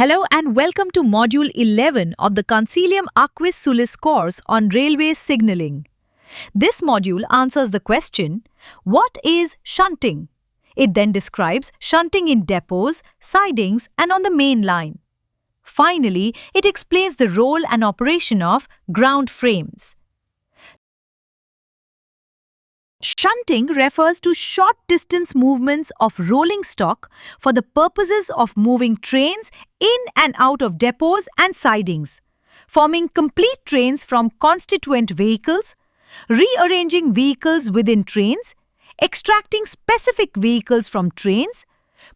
Hello and welcome to Module 11 of the Concilium Aquis Sulis course on railway signaling. This module answers the question, what is shunting? It then describes shunting in depots, sidings and on the main line. Finally, it explains the role and operation of ground frames. Shunting refers to short-distance movements of rolling stock for the purposes of moving trains in and out of depots and sidings, forming complete trains from constituent vehicles, rearranging vehicles within trains, extracting specific vehicles from trains,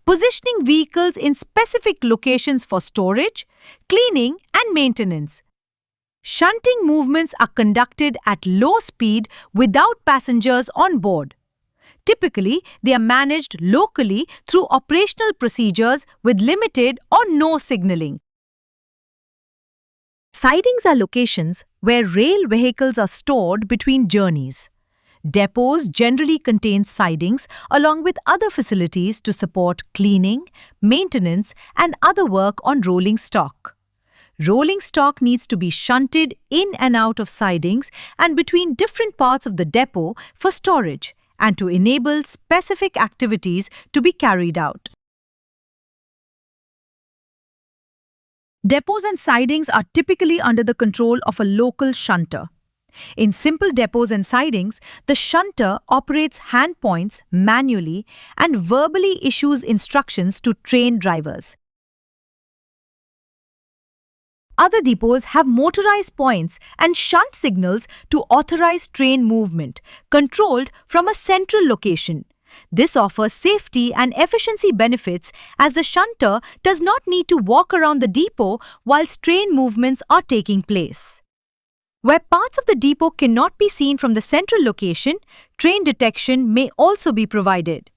positioning vehicles in specific locations for storage, cleaning and maintenance. Shunting movements are conducted at low speed without passengers on board. Typically, they are managed locally through operational procedures with limited or no signaling. Sidings are locations where rail vehicles are stored between journeys. Depots generally contain sidings along with other facilities to support cleaning, maintenance, and other work on rolling stock. Rolling stock needs to be shunted in and out of sidings and between different parts of the depot for storage and to enable specific activities to be carried out. Depots and sidings are typically under the control of a local shunter. In simple depots and sidings, the shunter operates hand points manually and verbally issues instructions to train drivers. Other depots have motorized points and shunt signals to authorize train movement, controlled from a central location. This offers safety and efficiency benefits as the shunter does not need to walk around the depot whilst train movements are taking place. Where parts of the depot cannot be seen from the central location, train detection may also be provided.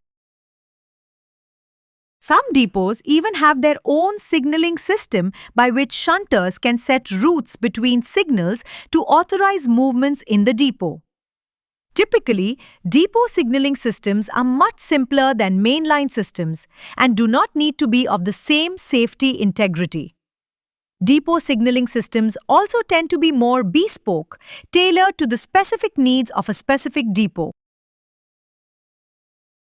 Some depots even have their own signaling system by which shunters can set routes between signals to authorize movements in the depot. Typically, depot signaling systems are much simpler than mainline systems and do not need to be of the same safety integrity. Depot signaling systems also tend to be more bespoke, tailored to the specific needs of a specific depot.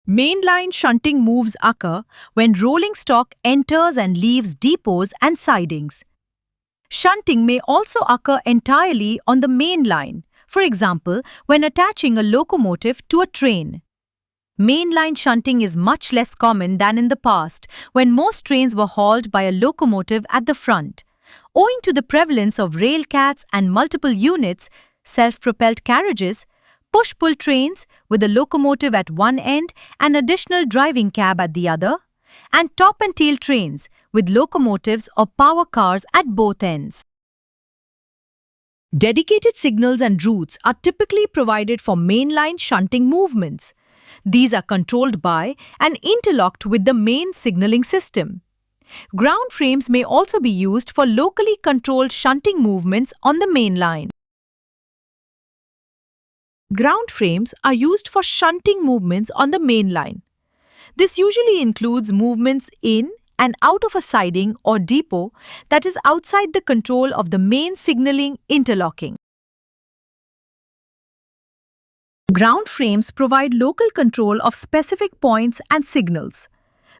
Mainline shunting moves occur when rolling stock enters and leaves depots and sidings. Shunting may also occur entirely on the main line, for example, when attaching a locomotive to a train. Mainline shunting is much less common than in the past, when most trains were hauled by a locomotive at the front. Owing to the prevalence of rail cats and multiple units, self-propelled carriages, push-pull trains with a locomotive at one end and additional driving cab at the other, and top and tail trains with locomotives or power cars at both ends. Dedicated signals and routes are typically provided for mainline shunting movements. These are controlled by and interlocked with the main signaling system. Ground frames may also be used for locally controlled shunting movements on the main line. Ground frames are used for shunting movements on the main line. This usually includes movements in and out of a siding or depot that is outside the control of the main signaling interlocking. Ground frames provide local control of specific points and signals.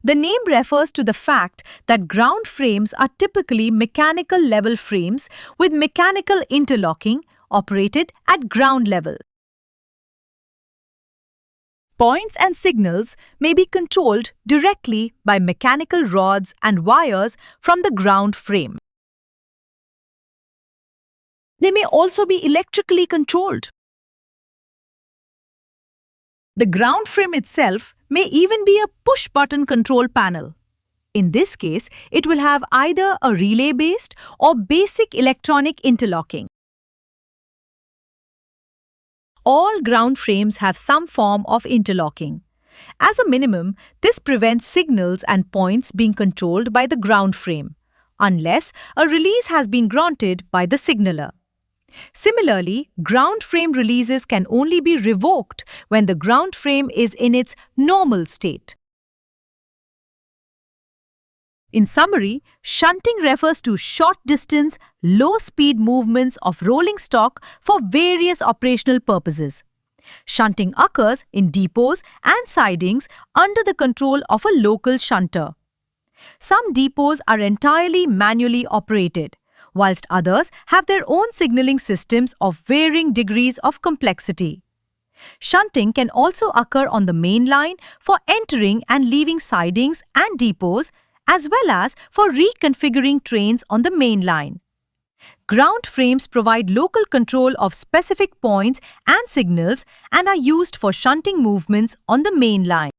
The name refers to the fact that ground frames are typically mechanical level frames with mechanical interlocking operated at ground level. Points and signals may be controlled directly by mechanical rods and wires from the ground frame. They may also be electrically controlled. The ground frame itself may even be a push-button control panel. In this case, it will have either a relay-based or basic electronic interlocking. All ground frames have some form of interlocking. As a minimum, this prevents signals and points being controlled by the ground frame, unless a release has been granted by the signaller. Similarly, ground frame releases can only be revoked when the ground frame is in its normal state. In summary, shunting refers to short-distance, low-speed movements of rolling stock for various operational purposes. Shunting occurs in depots and sidings under the control of a local shunter. Some depots are entirely manually operated, whilst others have their own signaling systems of varying degrees of complexity. Shunting can also occur on the main line for entering and leaving sidings and depots, as well as for reconfiguring trains on the main line. Ground frames provide local control of specific points and signals and are used for shunting movements on the main line.